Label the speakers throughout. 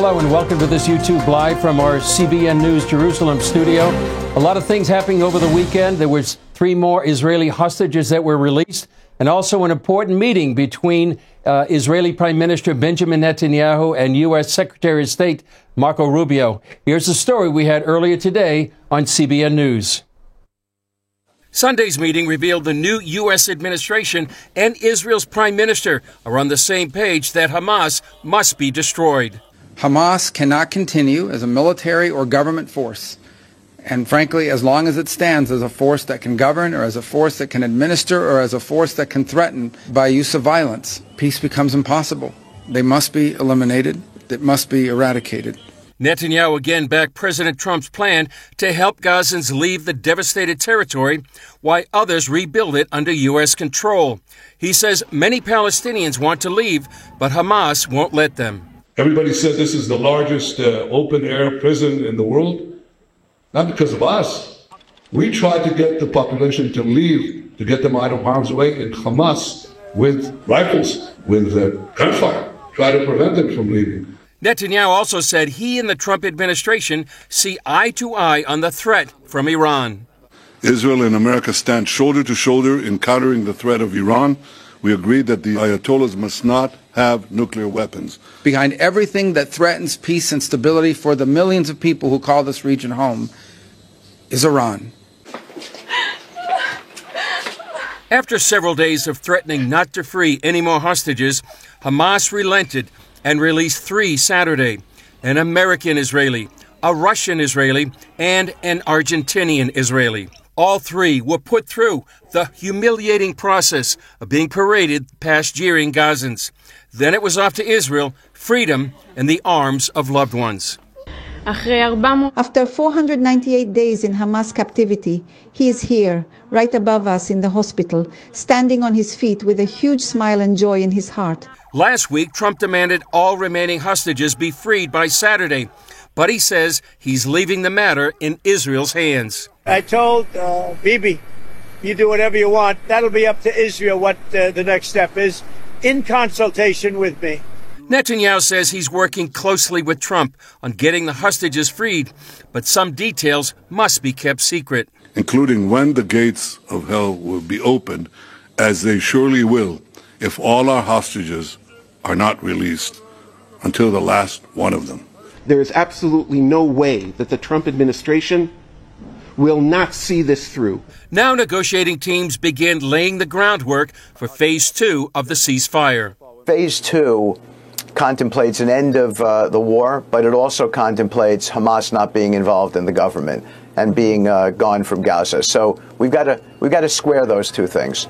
Speaker 1: Hello and welcome to this YouTube Live from our CBN News Jerusalem studio. A lot of things happening over the weekend. There was 3 more Israeli hostages that were released, and also an important meeting between Israeli Prime Minister Benjamin Netanyahu and U.S. Secretary of State Marco Rubio. Here's the story we had earlier today on CBN News. Sunday's meeting revealed the new U.S. administration and Israel's prime minister are on the same page that Hamas must be destroyed.
Speaker 2: Hamas cannot continue as a military or government force. And frankly, as long as it stands as a force that can govern, or as a force that can administer, or as a force that can threaten by use of violence, peace becomes impossible. They must be eliminated. It must be eradicated.
Speaker 1: Netanyahu again backed President Trump's plan to help Gazans leave the devastated territory while others rebuild it under U.S. control. He says many Palestinians want to leave, but Hamas won't let them.
Speaker 3: Everybody said this is the largest open-air prison in the world. Not because of us. We tried to get the population to leave, to get them out of harm's way, and Hamas, with rifles, with gunfire, tried to prevent them from leaving.
Speaker 1: Netanyahu also said he and the Trump administration see eye to eye on the threat from Iran.
Speaker 4: Israel and America stand shoulder to shoulder in countering the threat of Iran. We agreed that the Ayatollahs must not have nuclear weapons.
Speaker 2: Behind everything that threatens peace and stability for the millions of people who call this region home is Iran.
Speaker 1: After several days of threatening not to free any more hostages, Hamas relented and released 3 Saturday: an American Israeli, a Russian Israeli, and an Argentinian Israeli. All 3 were put through the humiliating process of being paraded past jeering Gazans. Then it was off to Israel, freedom in the arms of loved ones.
Speaker 5: After 498 days in Hamas captivity, he is here, right above us in the hospital, standing on his feet with a huge smile and joy in his heart.
Speaker 1: Last week, Trump demanded all remaining hostages be freed by Saturday, but he says he's leaving the matter in Israel's hands.
Speaker 6: I told Bibi, you do whatever you want. That'll be up to Israel what the next step is, in consultation with me.
Speaker 1: Netanyahu says he's working closely with Trump on getting the hostages freed, but some details must be kept secret.
Speaker 4: Including when the gates of hell will be opened, as they surely will, if all our hostages are not released until the last one of them.
Speaker 7: There is absolutely no way that the Trump administration will not see this through.
Speaker 1: Now negotiating teams begin laying the groundwork for Phase 2 of the ceasefire.
Speaker 8: Phase 2 contemplates an end of the war, but it also contemplates Hamas not being involved in the government and being gone from Gaza. So we've got to square those 2 things.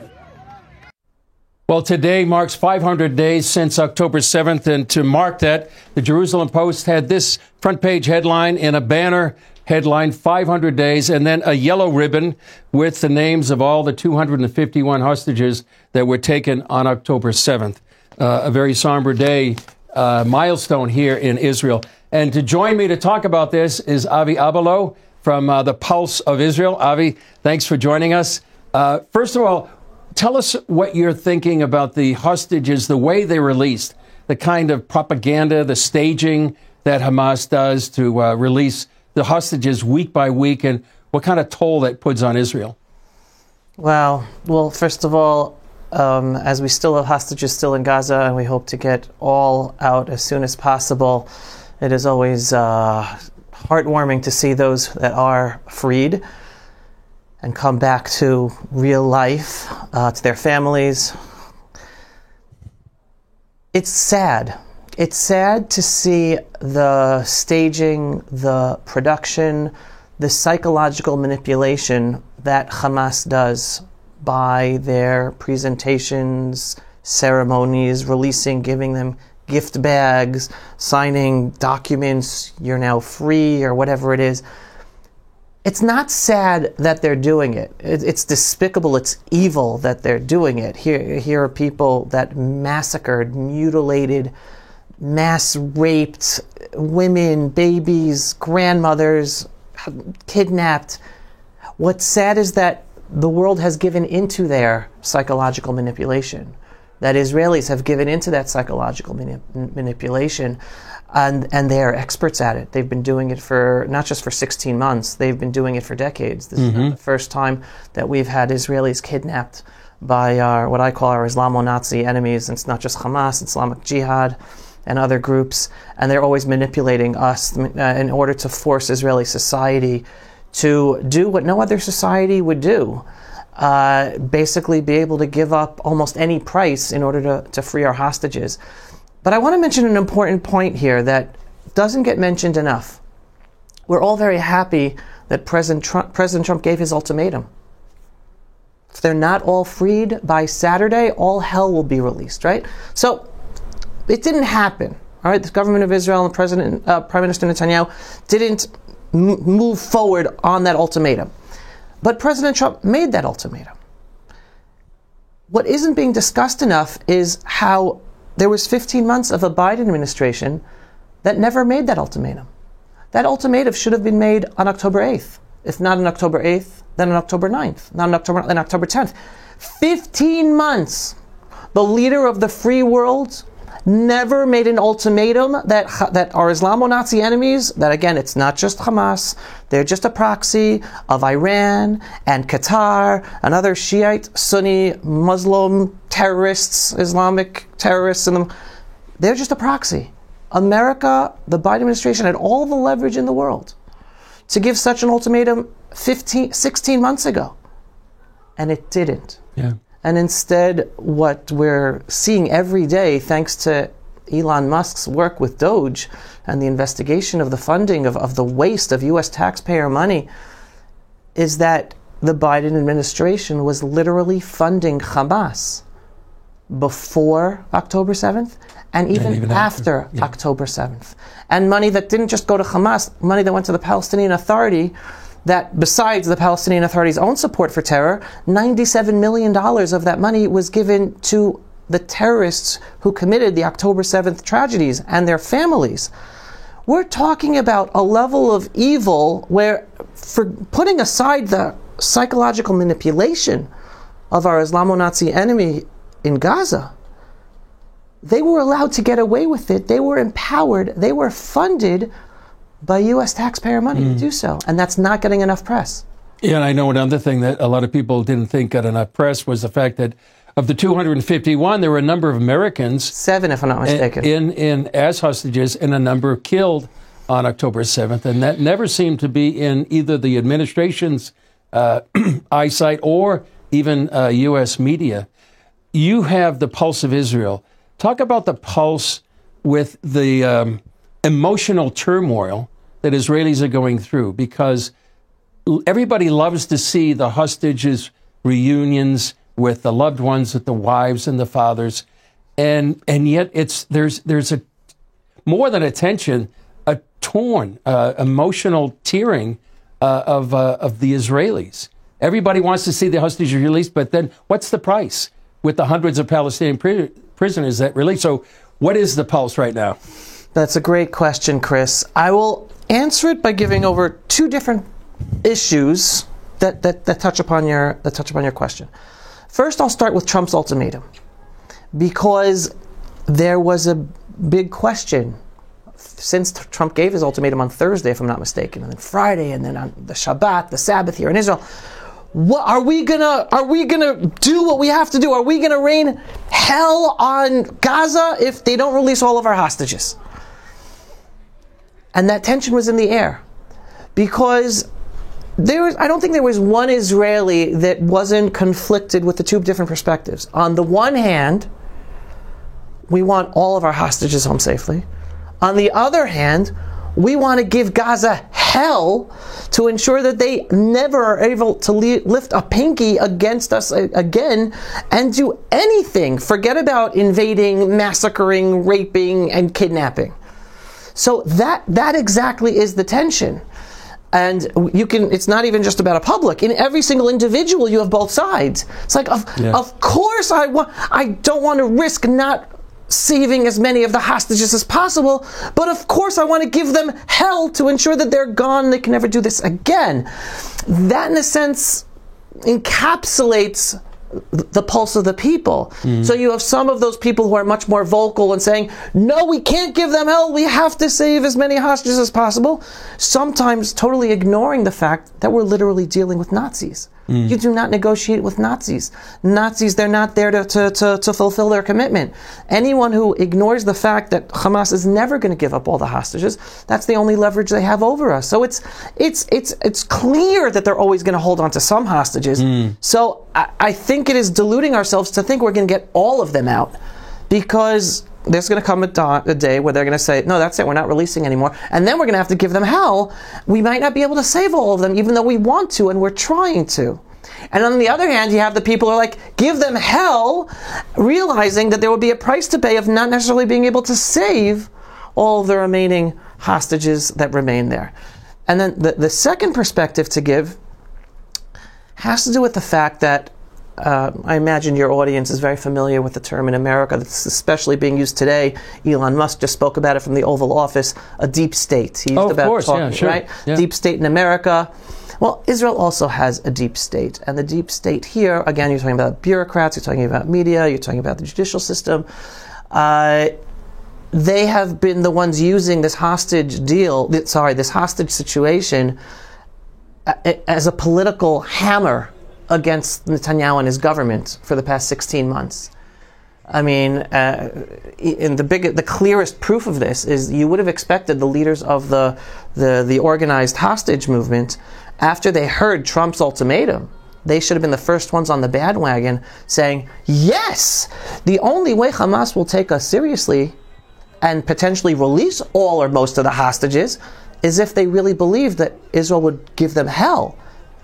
Speaker 1: Well, today marks 500 days since October 7th, and to mark that, the Jerusalem Post had this front page headline in a banner headline, 500 days, and then a yellow ribbon with the names of all the 251 hostages that were taken on October 7th. A very somber day, milestone here in Israel. And to join me to talk about this is Avi Abalo from the Pulse of Israel. Avi, thanks for joining us. First of all, tell us what you're thinking about the hostages, the way they released, the kind of propaganda, the staging that Hamas does to release the hostages week by week, and what kind of toll that puts on Israel.
Speaker 9: Well, first of all, as we still have hostages still in Gaza, and we hope to get all out as soon as possible, it is always heartwarming to see those that are freed and come back to real life, to their families. It's sad. It's sad to see the staging, the production, the psychological manipulation that Hamas does by their presentations, ceremonies, releasing, giving them gift bags, signing documents, you're now free, or whatever it is. It's not sad that they're doing it. It's despicable, it's evil that they're doing it. Here are people that massacred, mutilated, mass raped women, babies, grandmothers, kidnapped. What's sad is that the world has given into their psychological manipulation, that Israelis have given into that psychological manipulation. And they are experts at it. They've been doing it for not just for 16 months. They've been doing it for decades. This is not the first time that we've had Israelis kidnapped by what I call our Islamo-Nazi enemies. And it's not just Hamas, Islamic Jihad, and other groups. And they're always manipulating us in order to force Israeli society to do what no other society would do. Basically be able to give up almost any price in order to free our hostages. But I want to mention an important point here that doesn't get mentioned enough. We're all very happy that President Trump gave his ultimatum. If they're not all freed by Saturday, all hell will be released, right? So it didn't happen. All right, the government of Israel and Prime Minister Netanyahu didn't move forward on that ultimatum. But President Trump made that ultimatum. What isn't being discussed enough is how there was 15 months of a Biden administration that never made that ultimatum. That ultimatum should have been made on October 8th. If not on October 8th, then on October 9th. Not on October 10th. 15 months. The leader of the free world never made an ultimatum that our Islamo-Nazi enemies, that again, it's not just Hamas, they're just a proxy of Iran and Qatar and other Shiite, Sunni, Muslim terrorists, Islamic terrorists, and they're just a proxy. America, the Biden administration had all the leverage in the world to give such an ultimatum 16 months ago. And it didn't. Yeah. And instead, what we're seeing every day, thanks to Elon Musk's work with Doge and the investigation of the funding of the waste of U.S. taxpayer money, is that the Biden administration was literally funding Hamas before October 7th and even after October 7th. And money that didn't just go to Hamas, money that went to the Palestinian Authority, that besides the Palestinian Authority's own support for terror, $97 million of that money was given to the terrorists who committed the October 7th tragedies and their families. We're talking about a level of evil where, for putting aside the psychological manipulation of our Islamo-Nazi enemy in Gaza, they were allowed to get away with it. They were empowered. They were funded by U.S. taxpayer money to do so. And that's not getting enough press.
Speaker 1: Yeah, and I know another thing that a lot of people didn't think got enough press was the fact that of the 251, there were a number of Americans.
Speaker 9: 7, if I'm not mistaken.
Speaker 1: In as hostages, and a number killed on October 7th. And that never seemed to be in either the administration's eyesight or even U.S. media. You have the pulse of Israel. Talk about the pulse with the emotional turmoil that Israelis are going through, because everybody loves to see the hostages reunions with the loved ones, with the wives and the fathers, and yet there's a more than a tension, a torn emotional tearing of the Israelis. Everybody wants to see the hostages released, but then what's the price with the hundreds of Palestinian prisoners that released? So what is the pulse right now?
Speaker 9: That's a great question, Chris. I will answer it by giving over two different issues that touch upon your question. First, I'll start with Trump's ultimatum, because there was a big question since Trump gave his ultimatum on Thursday, if I'm not mistaken, and then Friday, and then on the Shabbat, the Sabbath here in Israel. What are we gonna do what we have to do? Are we gonna rain hell on Gaza if they don't release all of our hostages? And that tension was in the air, because I don't think there was one Israeli that wasn't conflicted with the two different perspectives. On the one hand, we want all of our hostages home safely. On the other hand, we want to give Gaza hell to ensure that they never are able to lift a pinky against us again and do anything. Forget about invading, massacring, raping, and kidnapping. So that exactly is the tension. And it's not even just about a public. In every single individual, you have both sides. It's like, of course I don't want to risk not saving as many of the hostages as possible, but of course I want to give them hell to ensure that they're gone, they can never do this again. That, in a sense, encapsulates the pulse of the people. So you have some of those people who are much more vocal and saying, no, we can't give them help, we have to save as many hostages as possible, sometimes totally ignoring the fact that we're literally dealing with Nazis. You do not negotiate with Nazis. Nazis, they're not there to fulfill their commitment. Anyone who ignores the fact that Hamas is never going to give up all the hostages, that's the only leverage they have over us. So it's clear that they're always going to hold on to some hostages. So I think it is deluding ourselves to think we're going to get all of them out, because there's going to come a day where they're going to say, no, that's it, we're not releasing anymore. And then we're going to have to give them hell. We might not be able to save all of them, even though we want to, and we're trying to. And on the other hand, you have the people who are like, give them hell, realizing that there will be a price to pay of not necessarily being able to save all the remaining hostages that remain there. And then the second perspective to give has to do with the fact that I imagine your audience is very familiar with the term in America that's especially being used today. Elon Musk just spoke about it from the Oval Office, a deep state. He used right? Yeah. Deep state in America. Well, Israel also has a deep state. And the deep state here, again, you're talking about bureaucrats, you're talking about media, you're talking about the judicial system. They have been the ones using this hostage situation as a political hammer against Netanyahu and his government for the past 16 months. I mean, the clearest proof of this is you would have expected the leaders of the organized hostage movement, after they heard Trump's ultimatum, they should have been the first ones on the bandwagon saying, yes, the only way Hamas will take us seriously and potentially release all or most of the hostages is if they really believed that Israel would give them hell.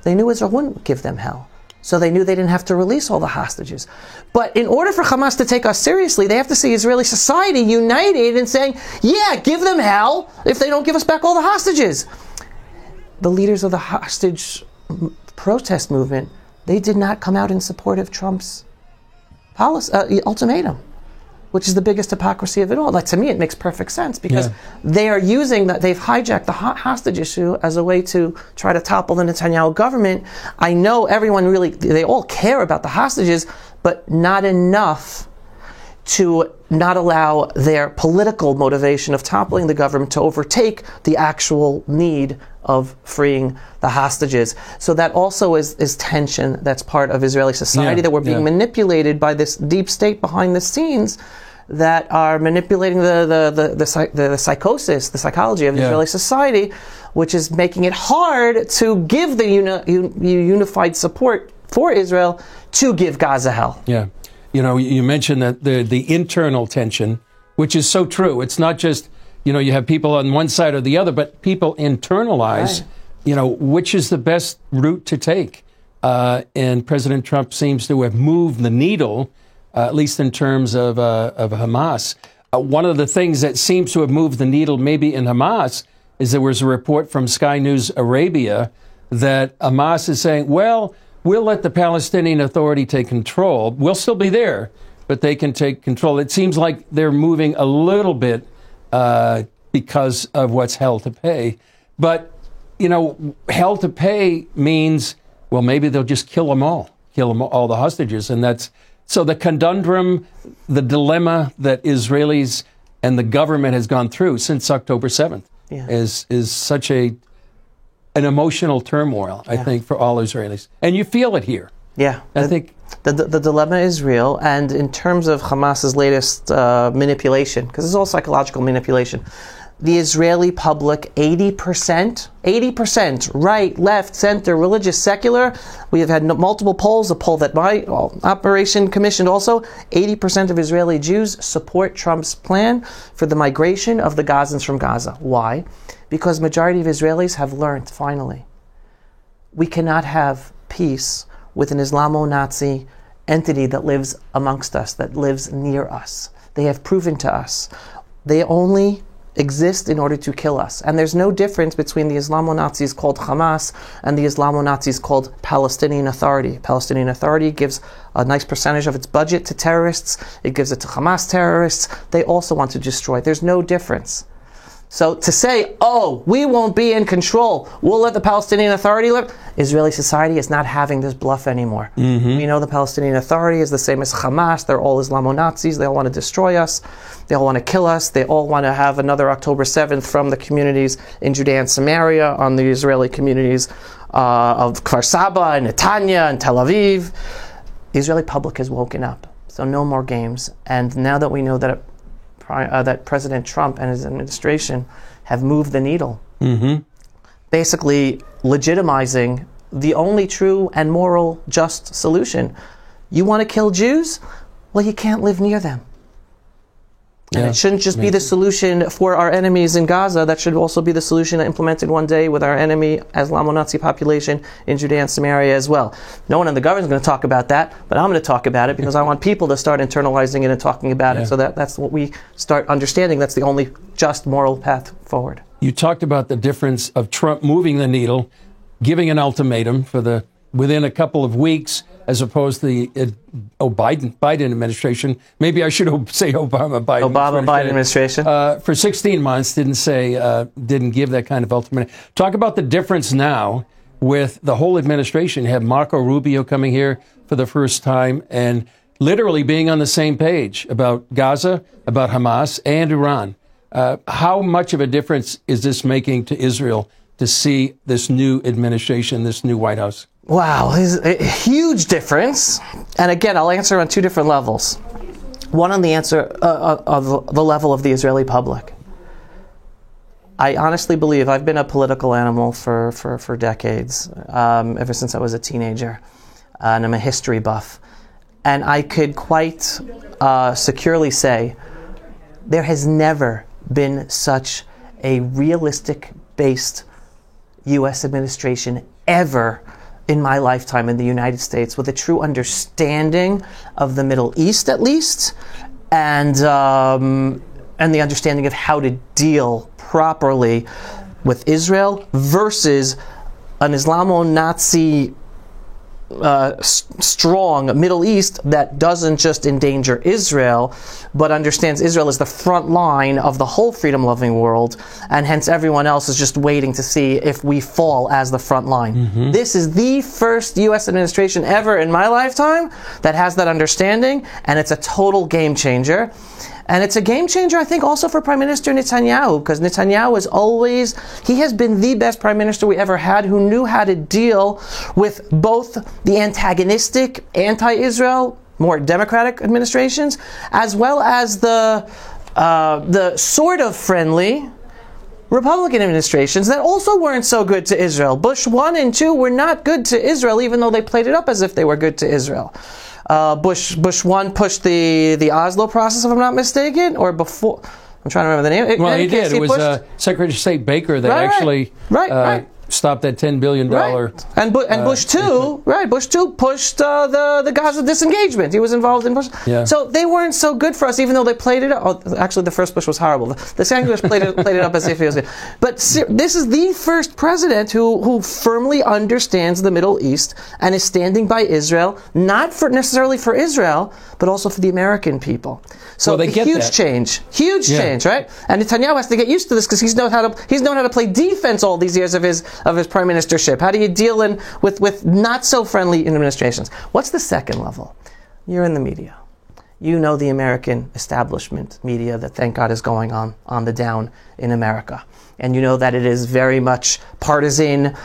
Speaker 9: They knew Israel wouldn't give them hell. So they knew they didn't have to release all the hostages. But in order for Hamas to take us seriously, they have to see Israeli society united and saying, yeah, give them hell if they don't give us back all the hostages. The leaders of the hostage protest movement, they did not come out in support of Trump's ultimatum, which is the biggest hypocrisy of it all. Like, to me, it makes perfect sense, because they are using that, they've hijacked the hostage issue as a way to try to topple the Netanyahu government. I know everyone really, they all care about the hostages, but not enough to not allow their political motivation of toppling the government to overtake the actual need of freeing the hostages. So that also is tension that's part of Israeli society, that we're being manipulated by this deep state behind the scenes that are manipulating the psychosis, the psychology of Israeli society, which is making it hard to give the unified support for Israel to give Gaza hell.
Speaker 1: Yeah. You know, you mentioned that the internal tension, which is so true. It's not just, you have people on one side or the other, but people internalize, which is the best route to take. And President Trump seems to have moved the needle, at least in terms of Hamas. One of the things that seems to have moved the needle maybe in Hamas is there was a report from Sky News Arabia that Hamas is saying, well, we'll let the Palestinian Authority take control. We'll still be there, but they can take control. It seems like they're moving a little bit because of what's hell to pay. But, hell to pay means, well, maybe they'll just kill them all the hostages. And that's, so the conundrum, the dilemma that Israelis and the government has gone through since October 7th is such an emotional turmoil, I think, for all Israelis. And you feel it here. Yeah. I think
Speaker 9: the dilemma is real. And in terms of Hamas's latest manipulation, because it's all psychological manipulation, the Israeli public, 80%, right, left, center, religious, secular. We have had multiple polls, a poll that my operation commissioned also. 80% of Israeli Jews support Trump's plan for the migration of the Gazans from Gaza. Why? Because majority of Israelis have learned, finally, we cannot have peace with an Islamo-Nazi entity that lives amongst us, that lives near us. They have proven to us they only exist in order to kill us. And there's no difference between the Islamo-Nazis called Hamas and the Islamo-Nazis called Palestinian Authority. Palestinian Authority gives a nice percentage of its budget to terrorists. It gives it to Hamas terrorists. They also want to destroy. There's no difference. So to say, oh, we won't be in control, we'll let the Palestinian Authority live, Israeli society is not having this bluff anymore. We know the Palestinian Authority is the same as Hamas. They're all Islamo-Nazis. They all want to destroy us. They all want to kill us. They all want to have another October 7th from the communities in Judea and Samaria on the Israeli communities of Kfar Saba and Netanya and Tel Aviv. The Israeli public has woken up. So no more games. And now that we know that that President Trump and his administration have moved the needle, basically legitimizing the only true and moral just solution. You want to kill Jews? Well, you can't live near them. And it shouldn't just be the solution for our enemies in Gaza. That should also be the solution implemented one day with our enemy Islamo-Nazi population in Judea and Samaria as well. No one in the government is going to talk about that, but I'm going to talk about it because I want people to start internalizing it and talking about it. So that's what we start understanding. That's the only just moral path forward.
Speaker 1: You talked about the difference of Trump moving the needle, giving an ultimatum for within a couple of weeks, as opposed to the Biden administration. Maybe I should say Obama-Biden
Speaker 9: administration.
Speaker 1: For 16 months, didn't give that kind of ultimatum. Talk about the difference now with the whole administration. You have Marco Rubio coming here for the first time and literally being on the same page about Gaza, about Hamas, and Iran. How much of a difference is this making to Israel to see this new administration, this new White House?
Speaker 9: Wow, there's a huge difference. And again, I'll answer on two different levels. One on the answer of the level of the Israeli public. I honestly believe I've been a political animal for decades, ever since I was a teenager, and I'm a history buff. And I could quite securely say there has never been such a realistic-based U.S. administration ever in my lifetime in the United States, with a true understanding of the Middle East, at least, and the understanding of how to deal properly with Israel versus an Islamo-Nazi strong Middle East that doesn't just endanger Israel, but understands Israel as the front line of the whole freedom-loving world, and hence everyone else is just waiting to see if we fall as the front line. This is the first U.S. administration ever in my lifetime that has that understanding, and it's a total game changer. And it's a game changer, I think, also for Prime Minister Netanyahu, because Netanyahu he has been the best Prime Minister we ever had, who knew how to deal with both the antagonistic, anti-Israel, more democratic administrations, as well as the sort of friendly Republican administrations that also weren't so good to Israel. Bush 1 and 2 were not good to Israel, even though they played it up as if they were good to Israel. Bush 1 pushed the Oslo process, if I'm not mistaken, or before. I'm trying to remember the name.
Speaker 1: Well, he did. It was Secretary of State Baker that actually stopped that $10 billion.
Speaker 9: And Bush 2, Bush 2 pushed the Gaza disengagement. He was involved in Bush. So they weren't so good for us, even though they played it up. Oh, actually, the first Bush was horrible. The second Bush played it up as if he was good. But this is the first president who firmly understands the Middle East and is standing by Israel, not necessarily for Israel, but also for the American people. So huge change, right? And Netanyahu has to get used to this because he's known how to play defense all these years of his prime ministership. How do you deal with not so friendly administrations? What's the second level? You're in the media. You know the American establishment media that, thank God, is going on the down in America, and you know that it is very much partisan,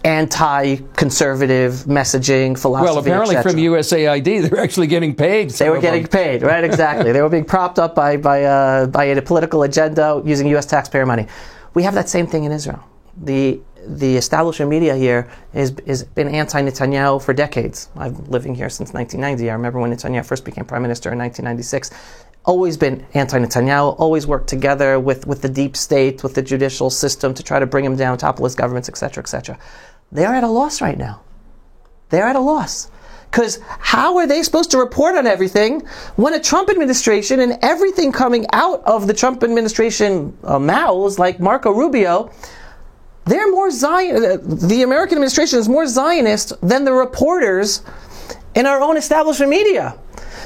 Speaker 9: anti-conservative messaging, philosophy,
Speaker 1: well, apparently from USAID, they're actually getting paid.
Speaker 9: They were getting paid, right? Exactly. They were being propped up by a political agenda using U.S. taxpayer money. We have that same thing in Israel. The establishment media here has been anti-Netanyahu for decades. I've been living here since 1990. I remember when Netanyahu first became prime minister in 1996. Always been anti-Netanyahu, always worked together with the deep state, with the judicial system to try to bring him down, topple his governments, etc., etc. They're at a loss right now. They're at a loss. Because how are they supposed to report on everything when a Trump administration and everything coming out of the Trump administration mouths, like Marco Rubio, they're more the American administration is more Zionist than the reporters in our own establishment media.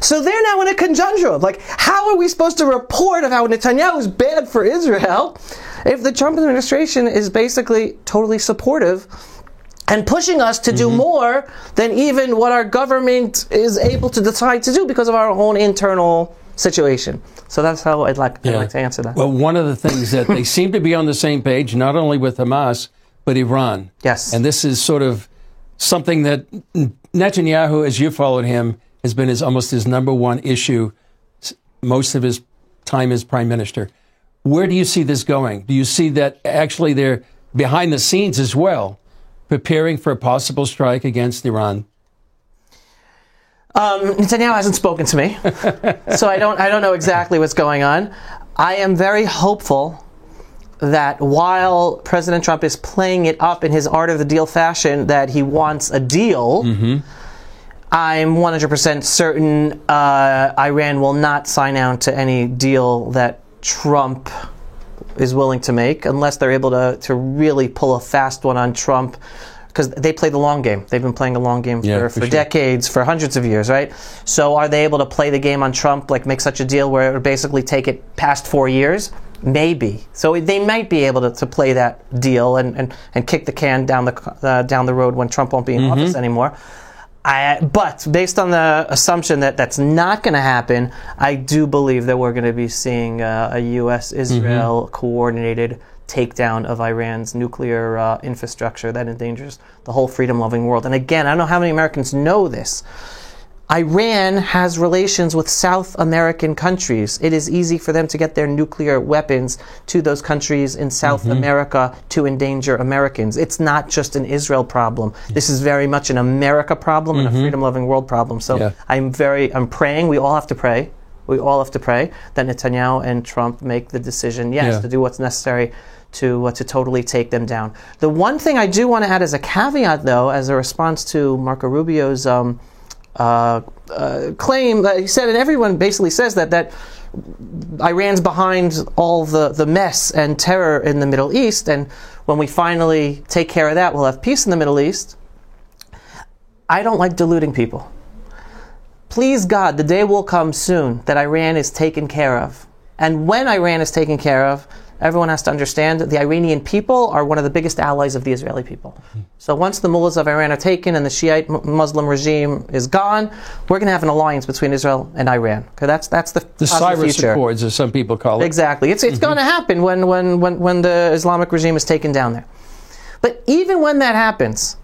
Speaker 9: So they're now in a conundrum. Like, how are we supposed to report of how Netanyahu is bad for Israel if the Trump administration is basically totally supportive and pushing us to do more than even what our government is able to decide to do because of our own internal situation. So that's how I'd like to answer that.
Speaker 1: Well, one of the things that they seem to be on the same page, not only with Hamas, but Iran.
Speaker 9: Yes.
Speaker 1: And this is sort of something that Netanyahu, as you followed him, has been almost his number one issue most of his time as prime minister. Where do you see this going? Do you see that actually they're behind the scenes as well, preparing for a possible strike against Iran?
Speaker 9: Netanyahu hasn't spoken to me, so I don't know exactly what's going on. I am very hopeful that while President Trump is playing it up in his art of the deal fashion that he wants a deal, I'm 100% certain Iran will not sign on to any deal that Trump is willing to make unless they're able to really pull a fast one on Trump, because they play the long game. They've been playing a long game for decades, for hundreds of years, right? So are they able to play the game on Trump, like make such a deal where it would basically take it past 4 years? Maybe. So they might be able to play that deal and kick the can down the road when Trump won't be in office anymore. But based on the assumption that that's not going to happen, I do believe that we're going to be seeing a U.S.-Israel coordinated takedown of Iran's nuclear infrastructure that endangers the whole freedom-loving world. And again, I don't know how many Americans know this. Iran has relations with South American countries. It is easy for them to get their nuclear weapons to those countries in South America to endanger Americans. It's not just an Israel problem. This is very much an America problem and a freedom-loving world problem. So I'm praying. We all have to pray. We all have to pray that Netanyahu and Trump make the decision, to do what's necessary to totally take them down. The one thing I do want to add as a caveat, though, as a response to Marco Rubio's claim that he said, and everyone basically says that Iran's behind all the mess and terror in the Middle East, and when we finally take care of that, we'll have peace in the Middle East. I don't like deluding people. Please God, the day will come soon that Iran is taken care of. And when Iran is taken care of, everyone has to understand that the Iranian people are one of the biggest allies of the Israeli people. So once the mullahs of Iran are taken and the Shiite Muslim regime is gone, we're going to have an alliance between Israel and Iran. Okay, that's the
Speaker 1: Cyrus
Speaker 9: future.
Speaker 1: Accords, as some people call it.
Speaker 9: Exactly. It's going to happen when the Islamic regime is taken down there. But even when that happens,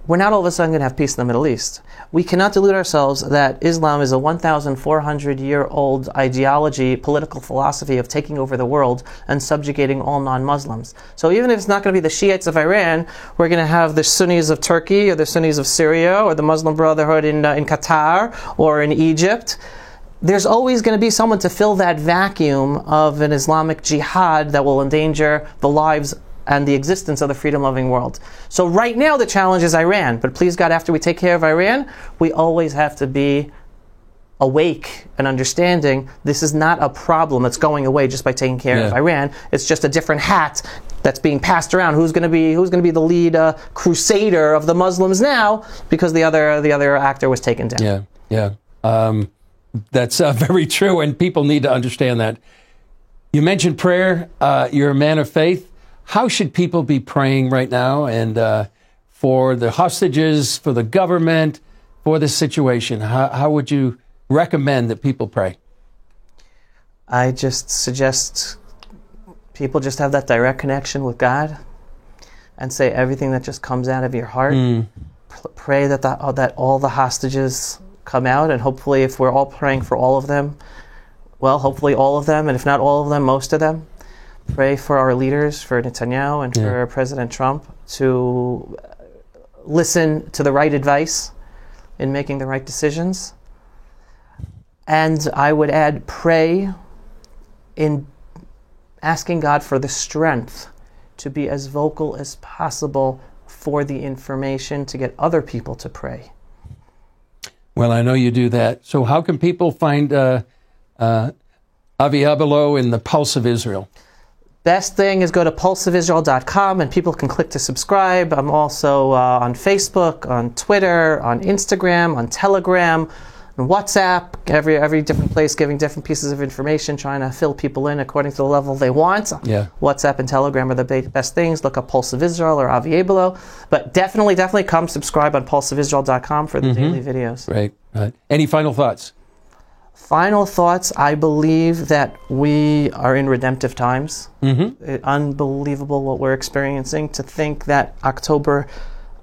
Speaker 9: we're not all of a sudden going to have peace in the Middle East. We cannot delude ourselves that Islam is a 1,400-year-old ideology, political philosophy of taking over the world and subjugating all non-Muslims. So even if it's not going to be the Shiites of Iran, we're going to have the Sunnis of Turkey or the Sunnis of Syria or the Muslim Brotherhood in Qatar or in Egypt. There's always going to be someone to fill that vacuum of an Islamic jihad that will endanger the lives and the existence of the freedom-loving world. So right now the challenge is Iran, but please God, after we take care of Iran, we always have to be awake and understanding this is not a problem that's going away just by taking care of Iran. It's just a different hat that's being passed around. Who's going to be the lead crusader of the Muslims now because the other actor was taken down.
Speaker 1: That's very true, and people need to understand that. You mentioned prayer. You're a man of faith. How should people be praying right now and for the hostages, for the government, for this situation? How would you recommend that people pray?
Speaker 9: I just suggest people just have that direct connection with God and say everything that just comes out of your heart. Pray that all the hostages come out, and hopefully if we're all praying for all of them, well, hopefully all of them, and if not all of them, most of them. Pray for our leaders, for Netanyahu and for President Trump, to listen to the right advice in making the right decisions. And I would add, pray in asking God for the strength to be as vocal as possible for the information to get other people to pray.
Speaker 1: Well, I know you do that. So how can people find Avi Abelo in the Pulse of Israel?
Speaker 9: Best thing is go to pulseofisrael.com and people can click to subscribe. I'm also on Facebook, on Twitter, on Instagram, on Telegram. and WhatsApp, every different place giving different pieces of information, trying to fill people in according to the level they want.
Speaker 1: Yeah.
Speaker 9: WhatsApp and Telegram are the best things. Look up Pulse of Israel or Avi Abelo. But definitely come subscribe on pulseofisrael.com for the daily videos.
Speaker 1: Right. Any final thoughts?
Speaker 9: Final thoughts, I believe that we are in redemptive times. Unbelievable what we're experiencing. To think that October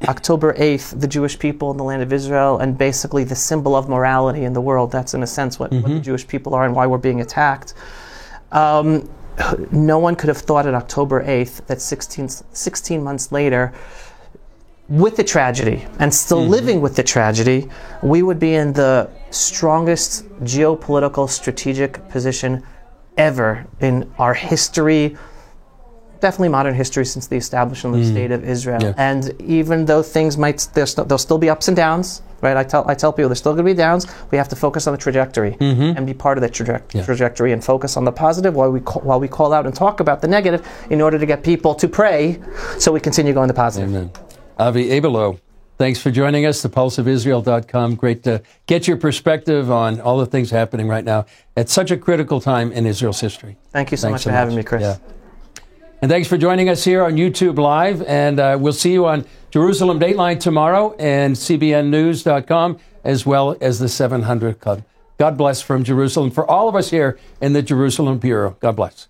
Speaker 9: 8th, the Jewish people in the land of Israel, and basically the symbol of morality in the world, that's in a sense what the Jewish people are and why we're being attacked. No one could have thought at October 8th that 16 months later, with the tragedy, and still living with the tragedy, we would be in the strongest geopolitical strategic position ever in our history, definitely modern history since the establishment of the State of Israel. Yeah. And even though things there'll still be ups and downs, right? I tell people there's still going to be downs. We have to focus on the trajectory and be part of the trajectory and focus on the positive while we call out and talk about the negative in order to get people to pray so we continue going the positive.
Speaker 1: Amen. Avi Abelo, thanks for joining us, thepulseofisrael.com. Great to get your perspective on all the things happening right now at such a critical time in Israel's history.
Speaker 9: Thank you so much for having me, Chris.
Speaker 1: Yeah. And thanks for joining us here on YouTube Live. And we'll see you on Jerusalem Dateline tomorrow and CBNnews.com, as well as the 700 Club. God bless from Jerusalem for all of us here in the Jerusalem Bureau. God bless.